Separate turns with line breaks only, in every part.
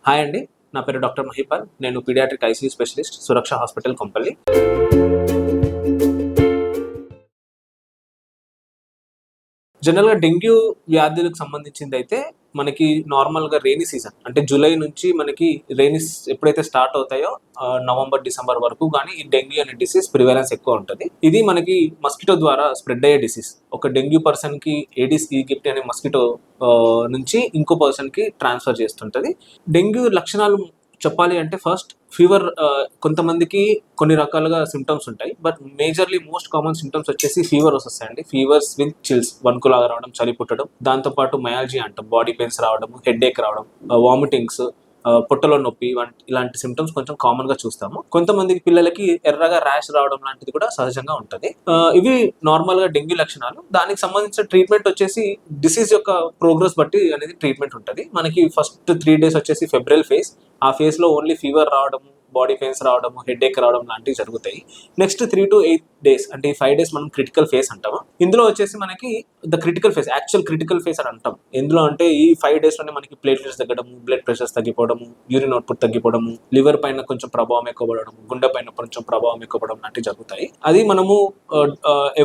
Hi అండి, నా పేరు డాక్టర్ మహిపాల్. నేను పీడియాట్రిక్ ఐసీయూ స్పెషలిస్ట్, సురక్ష హాస్పిటల్ కొంపల్లి. జనరల్‌గా డెంగ్యూ వ్యాధులకు సంబంధించింది అయితే మనకి నార్మల్‌గా రెయినీ సీజన్ అంటే జూలై నుంచి మనకి ఎప్పుడైతే స్టార్ట్ అవుతాయో నవంబర్, డిసెంబర్ వరకు గానీ ఈ డెంగ్యూ అనే డిసీజ్ ప్రివాలెన్స్ ఎక్కువ ఉంటది. ఇది మనకి మస్కిటో ద్వారా స్ప్రెడ్ అయ్యే డిసీజ్. ఒక డెంగ్యూ పర్సన్‌కి ఏడిస్ ఈజిప్టి అనే మస్కిటో నుంచి ఇంకో పర్సన్‌కి ట్రాన్స్‌ఫర్ చేస్తుంటది. డెంగ్యూ లక్షణాలు చెప్పాలి అంటే ఫస్ట్ ఫీవర్. కొంతమందికి కొన్ని రకాలుగా సింప్టమ్స్ ఉంటాయి. But majorly most common symptoms వచ్చేసి ఫీవర్ వస్తాయండి. ఫీవర్స్ విత్ చిల్స్, వణుకులాగా రావడం, చలి పుట్టడం, దాంతోపాటు మయాలజీ అంటాం, బాడీ పెయిన్స్ రావడం, హెడేక్ రావడం, వామిటింగ్స్, పొట్టలో నొప్పి ఇలాంటి సింప్టమ్స్ కొంచెం కామన్ గా చూస్తాము. కొంతమందికి పిల్లలకి ఎర్రగా ర్యాష్ రావడం లాంటిది కూడా సహజంగా ఉంటది. ఇవి నార్మల్ గా డెంగ్యూ లక్షణాలు. దానికి సంబంధించిన ట్రీట్మెంట్ వచ్చేసి డిసీజ్ యొక్క ప్రోగ్రెస్ బట్టి అనేది ట్రీట్మెంట్ ఉంటుంది. మనకి ఫస్ట్ 3 days వచ్చేసి ఫెబ్రల్ ఫేజ్. ఆ ఫేజ్ లో ఓన్లీ ఫీవర్ రావడం, బాడీ పెయిన్స్ రావడము, హెడేక్ రావడం లాంటివి జరుగుతాయి. నెక్స్ట్ 3 to 8 days అంటే ఈ 5 days మనం క్రిటికల్ ఫేజ్ అంటాము. ఇందులో వచ్చేసి మనకి the critical phase, actual critical phase అని అంటాం. ఎందులో అంటే ఈ 5 days లోనే మనకి ప్లేట్లెట్స్ తగ్గడము, బ్లడ్ ప్రెషర్స్ తగ్గిపోవడము, యూరిన్ అవుట్పుట్ తగ్గిపోవడము, లివర్ పైన కొంచెం ప్రభావం ఎక్కువ పడడం, గుండె పైన కొంచెం ప్రభావం ఎక్కువ పడడం లాంటివి జరుగుతాయి. అది మనము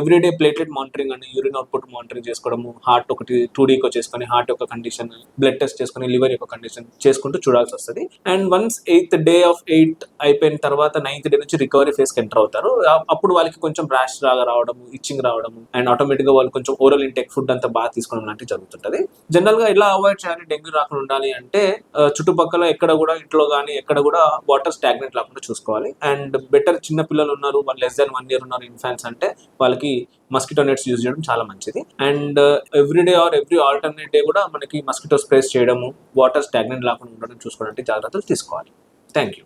ఎవ్రీడే ప్లేట్లెట్ మానిటరింగ్ అని, యూరిన్ అవుట్పుట్ మానిటరింగ్ చేసుకోవడము, హార్ట్ ఒకటి 2Dకి వచ్చేసుకొని హార్ట్ యొక్క కండిషన్, బ్లడ్ టెస్ట్ చేసుకొని లివర్ యొక్క కండిషన్ చేసుకుంటూ చూడాల్సి వస్తుంది. And once 8th day of 8 అయిపోయిన తర్వాత 9th day నుంచి రికవరీ ఫేజ్ కి ఎంటర్ అవుతారు. అప్పుడు వాళ్ళకి కొంచెం ర్యాష్ లాగా రావడము, ఇచ్చింగ్ రావడము, అండ్ ఆటోమేటిక్ గా వాళ్ళు కొంచెం ఓరల్ ఇంటేక్ ఫుడ్ అంతా బాగా తీసుకోవడం లాంటివి జరుగుతుంటది. జనరల్ గా ఎలా అవాయిడ్ చేయాలి డెంగ్యూ రాకుండా ఉండాలి అంటే చుట్టుపక్కల ఎక్కడ కూడా, ఇంట్లో కానీ ఎక్కడ కూడా వాటర్ స్టాగ్నెంట్ లేకుండా చూసుకోవాలి. అండ్ బెటర్, చిన్న పిల్లలు ఉన్నారు, వాళ్ళు less than 1 year ఉన్నారు, ఇన్ఫాన్స్ అంటే వాళ్ళకి మస్కిటో నెట్స్ యూజ్ చేయడం చాలా మంచిది. And every or every alternate day కూడా మనకి మస్కిటో స్ప్రేస్ చేయడము, వాటర్ స్టాగ్నెంట్ లేకుండా ఉండడం చూసుకోవడానికి జాగ్రత్తలు తీసుకోవాలి. Thank you.